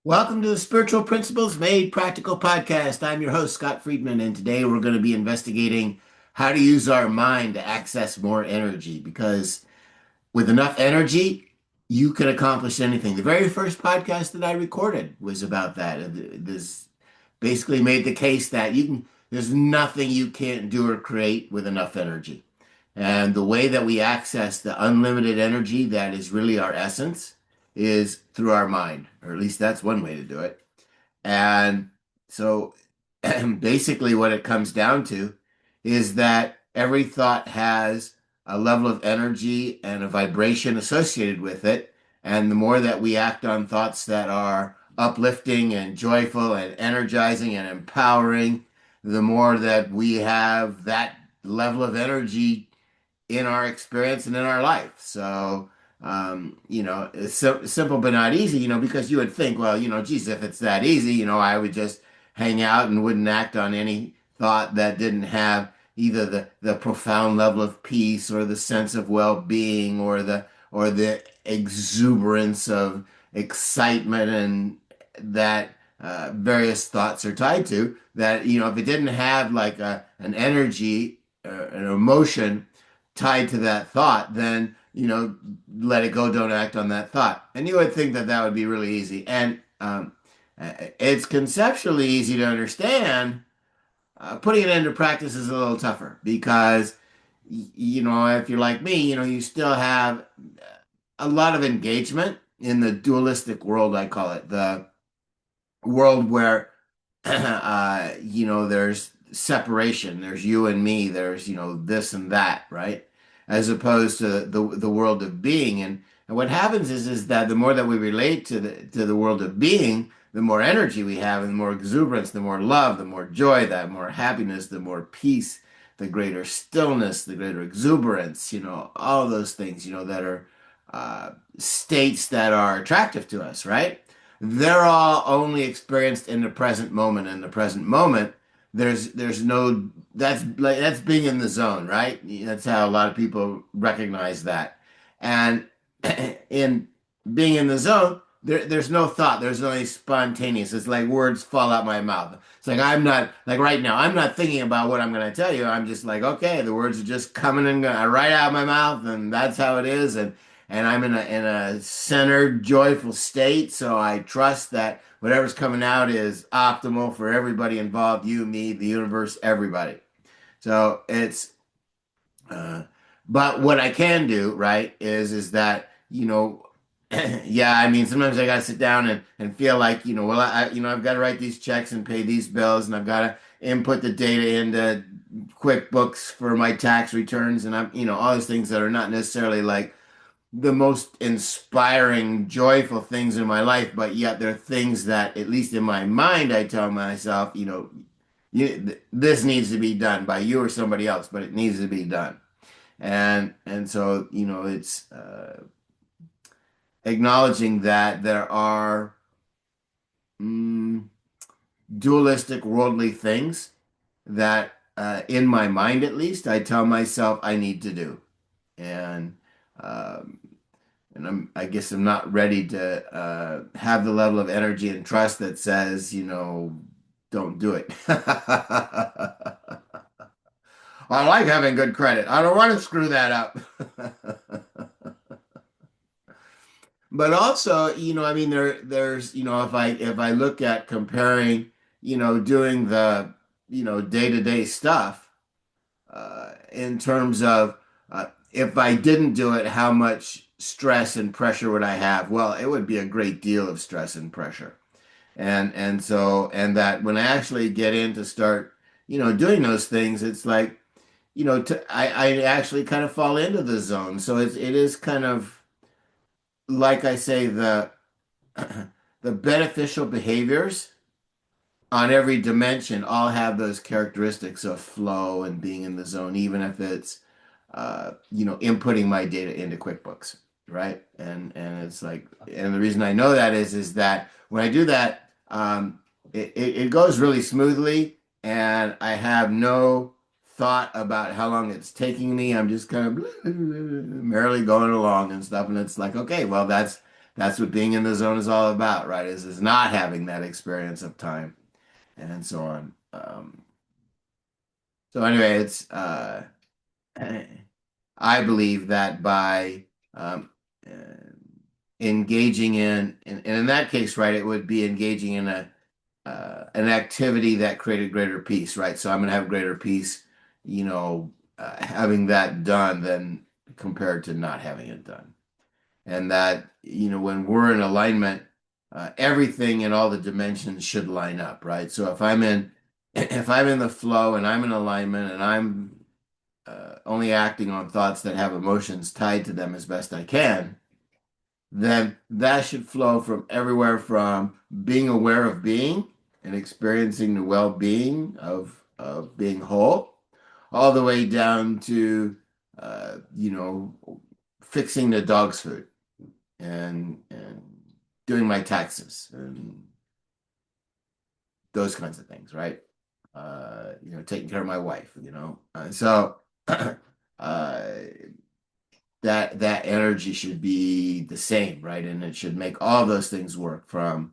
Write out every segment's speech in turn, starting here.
Welcome to the Spiritual Principles Made Practical podcast. I'm your host, Scott Friedman, and today we're going to be investigating how to use our mind to access more energy because with enough energy, you can accomplish anything. The very first podcast that I recorded was about that. This basically made the case that there's nothing you can't do or create with enough energy. And the way that we access the unlimited energy that is really our essence is through our mind, or at least that's one way to do it. And so basically, what it comes down to is that every thought has a level of energy and a vibration associated with it. And the more that we act on thoughts that are uplifting and joyful and energizing and empowering, the more that we have that level of energy in our experience and in our life. So, it's simple but not easy, because you would think, well, geez, if it's that easy, I would just hang out and wouldn't act on any thought that didn't have either the profound level of peace or the sense of well-being or the exuberance of excitement and that various thoughts are tied to that, if it didn't have like an energy, an emotion tied to that thought, then let it go. Don't act on that thought. And you would think that that would be really easy, and it's conceptually easy to understand. Putting it into practice is a little tougher because if you're like me, you still have a lot of engagement in the dualistic world. I call it the world where there's separation. There's you and me. There's, this and that, right? As opposed to the world of being. And what happens is that the more that we relate to the world of being, the more energy we have, and the more exuberance, the more love, the more joy, the more happiness, the more peace, the greater stillness, the greater exuberance, all those things, that are states that are attractive to us, right? They're all only experienced in the present moment. In the present moment, there's no that's being in the zone, right? That's how a lot of people recognize that. And in being in the zone, there's no thought. There's only spontaneous. It's like words fall out my mouth. It's like I'm not like right now. I'm not thinking about what I'm going to tell you. I'm just like, okay, the words are just coming and going right out of my mouth, and that's how it is. And I'm in a centered, joyful state. So I trust that whatever's coming out is optimal for everybody involved, you, me, the universe, everybody. So it's, uh, but what I can do, right, is that, yeah, I mean, sometimes I got to sit down and feel like, well, I've got to write these checks and pay these bills, and I've got to input the data into QuickBooks for my tax returns, and all those things that are not necessarily like the most inspiring, joyful things in my life, but yet they're things that, at least in my mind, I tell myself, this needs to be done by you or somebody else, but it needs to be done. And so, it's acknowledging that there are mm, dualistic, worldly things that, in my mind at least, I tell myself I need to do. And um, I guess I'm not ready to have the level of energy and trust that says, don't do it. I like having good credit. I don't want to screw that up. But also, I mean, there's, if I look at comparing, doing the, day-to-day stuff, in terms of if I didn't do it, how much stress and pressure would I have? Well, it would be a great deal of stress and pressure. And that when I actually get in to start, doing those things, it's like, I actually kind of fall into the zone. So it is kind of like I say, the beneficial behaviors on every dimension all have those characteristics of flow and being in the zone, even if it's inputting my data into QuickBooks, right? And it's like, and the reason I know that is that when I do that, it goes really smoothly, and I have no thought about how long it's taking me. I'm just kind of merrily going along and stuff, and it's like, okay, well, that's what being in the zone is all about, right? Is not having that experience of time and so on. So anyway, it's I believe that by uh, engaging and in that case, right, it would be engaging in a an activity that created greater peace, right? So I'm going to have greater peace, having that done than compared to not having it done. And that, when we're in alignment, everything in all the dimensions should line up, right? So if I'm in the flow and I'm in alignment and I'm only acting on thoughts that have emotions tied to them as best I can, then that should flow from everywhere from being aware of being and experiencing the well-being of being whole, all the way down to fixing the dog's food and doing my taxes and those kinds of things, right? Taking care of my wife, so uh, that energy should be the same, right? And it should make all those things work from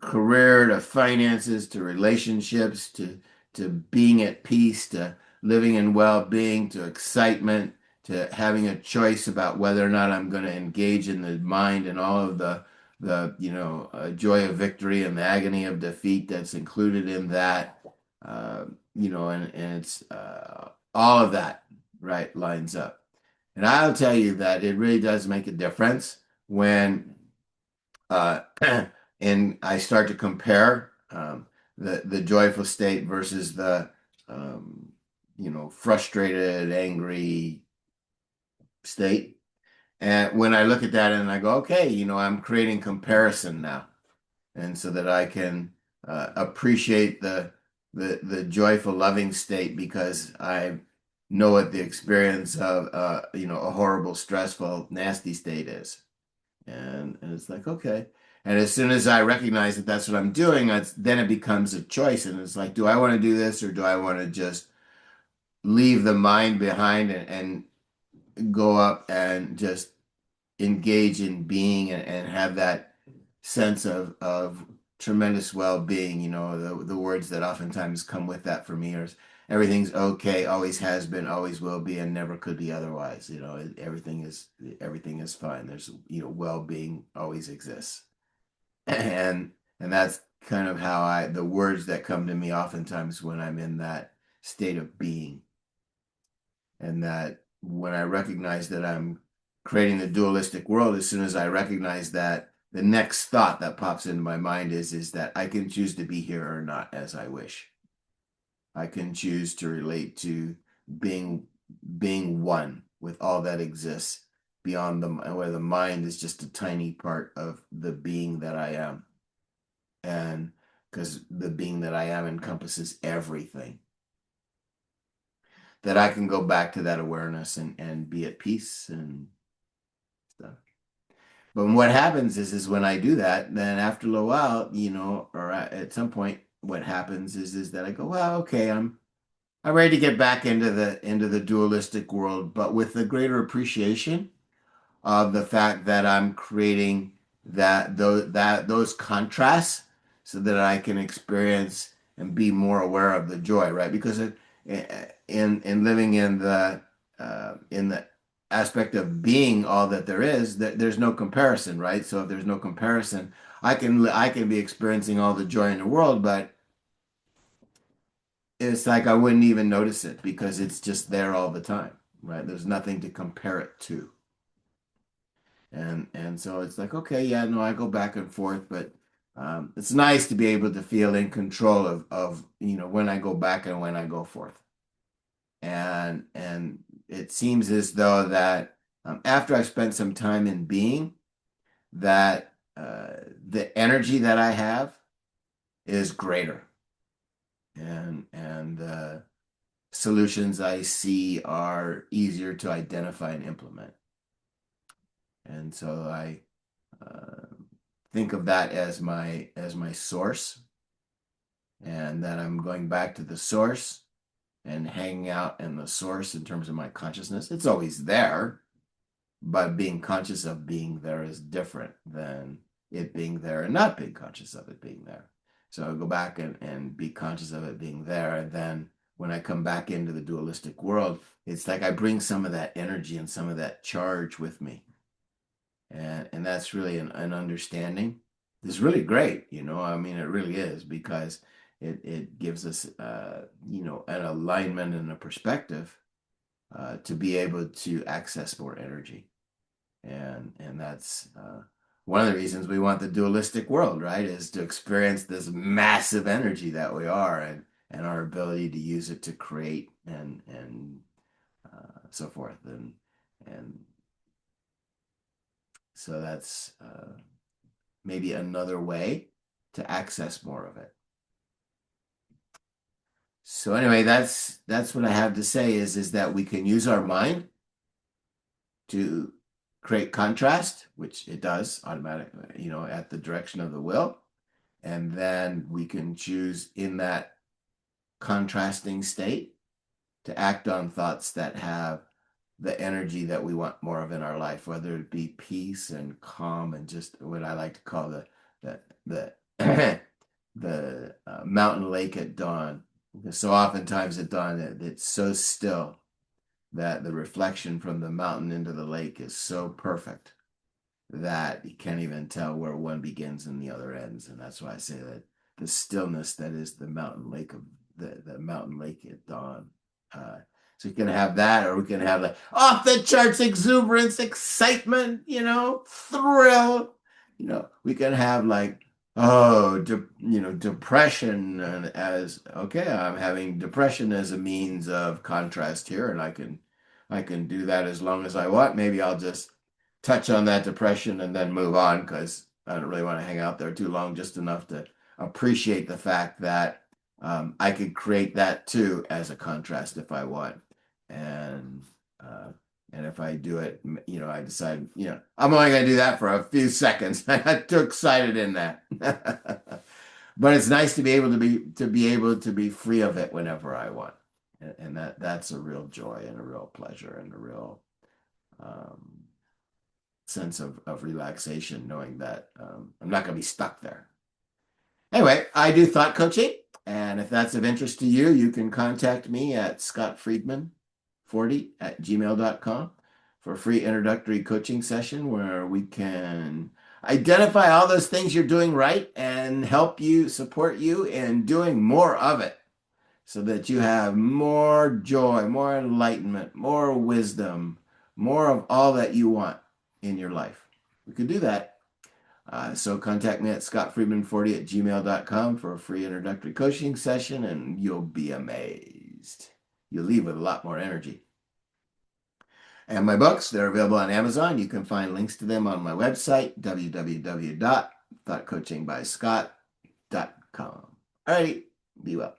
career to finances to relationships to being at peace to living in well-being to excitement to having a choice about whether or not I'm going to engage in the mind and all of the joy of victory and the agony of defeat that's included in that, and it's all of that, right, lines up. And I'll tell you that it really does make a difference when uh, and I start to compare the joyful state versus the frustrated, angry state. And when I look at that and I go, okay, I'm creating comparison now, and so that I can appreciate the joyful, loving state because I know what the experience of a horrible, stressful, nasty state is. And it's like, okay. And as soon as I recognize that that's what I'm doing, then it becomes a choice. And it's like, do I want to do this or do I want to just leave the mind behind and go up and just engage in being and have that sense of tremendous well-being, the words that oftentimes come with that for me are everything's okay, always has been, always will be, and never could be otherwise. Everything is fine. There's, well-being always exists. And and that's kind of how the words that come to me oftentimes when I'm in that state of being. And that when I recognize that I'm creating the dualistic world, as soon as I recognize that, the next thought that pops into my mind is that I can choose to be here or not as I wish. I can choose to relate to being being one with all that exists beyond where the mind is just a tiny part of the being that I am. And because the being that I am encompasses everything, that I can go back to that awareness and be at peace and stuff. But what happens is when I do that, then after a little while, or at some point, what happens is that I go, well, okay, I'm ready to get back into the dualistic world, but with a greater appreciation of the fact that I'm creating those contrasts so that I can experience and be more aware of the joy, right? Because in living in the aspect of being all that there is, that there's no comparison, right? So if there's no comparison, I can be experiencing all the joy in the world, but it's like I wouldn't even notice it because it's just there all the time, right? There's nothing to compare it to. And so it's like, okay, yeah, no, I go back and forth, but it's nice to be able to feel in control of when I go back and when I go forth. And it seems as though that after I've spent some time in being, that the energy that I have is greater, and solutions I see are easier to identify and implement. And so I uh, think of that as my source, and that I'm going back to the source and hanging out in the source in terms of my consciousness. It's always there, but being conscious of being there is different than it being there and not being conscious of it being there. So I'll go back and be conscious of it being there. And then when I come back into the dualistic world, it's like I bring some of that energy and some of that charge with me. And that's really an understanding. It's really great, I mean, it really is because it gives us, an alignment and a perspective to be able to access more energy. And that's one of the reasons we want the dualistic world, right? Is to experience this massive energy that we are and our ability to use it to create and so forth. And so that's maybe another way to access more of it. So anyway, that's what I have to say is that we can use our mind to create contrast, which it does automatically, at the direction of the will. And then we can choose in that contrasting state to act on thoughts that have the energy that we want more of in our life, whether it be peace and calm and just what I like to call the the mountain lake at dawn. Because so oftentimes at dawn it's so still that the reflection from the mountain into the lake is so perfect that you can't even tell where one begins and the other ends. And that's why I say that the stillness that is the mountain lake of the mountain lake at dawn. So you can have that, or we can have like off the charts exuberance, excitement, thrill. We can have like, depression, and as okay, I'm having depression as a means of contrast here, and I can do that as long as I want. Maybe I'll just touch on that depression and then move on because I don't really want to hang out there too long, just enough to appreciate the fact that I could create that too as a contrast if I want. And uh, and if I do it, I decide, I'm only going to do that for a few seconds. I got too excited in that. But it's nice to be able to be free of it whenever I want. And that's a real joy and a real pleasure and a real um, sense of relaxation, knowing that I'm not going to be stuck there. Anyway, I do thought coaching. And if that's of interest to you, you can contact me at scottfriedman40@gmail.com for a free introductory coaching session where we can identify all those things you're doing right and help you, support you in doing more of it so that you have more joy, more enlightenment, more wisdom, more of all that you want in your life. We could do that. So contact me at scottfriedman40@gmail.com for a free introductory coaching session, and you'll be amazed. You'll leave with a lot more energy. And my books, they're available on Amazon. You can find links to them on my website, www.thoughtcoachingbyscott.com. All right, be well.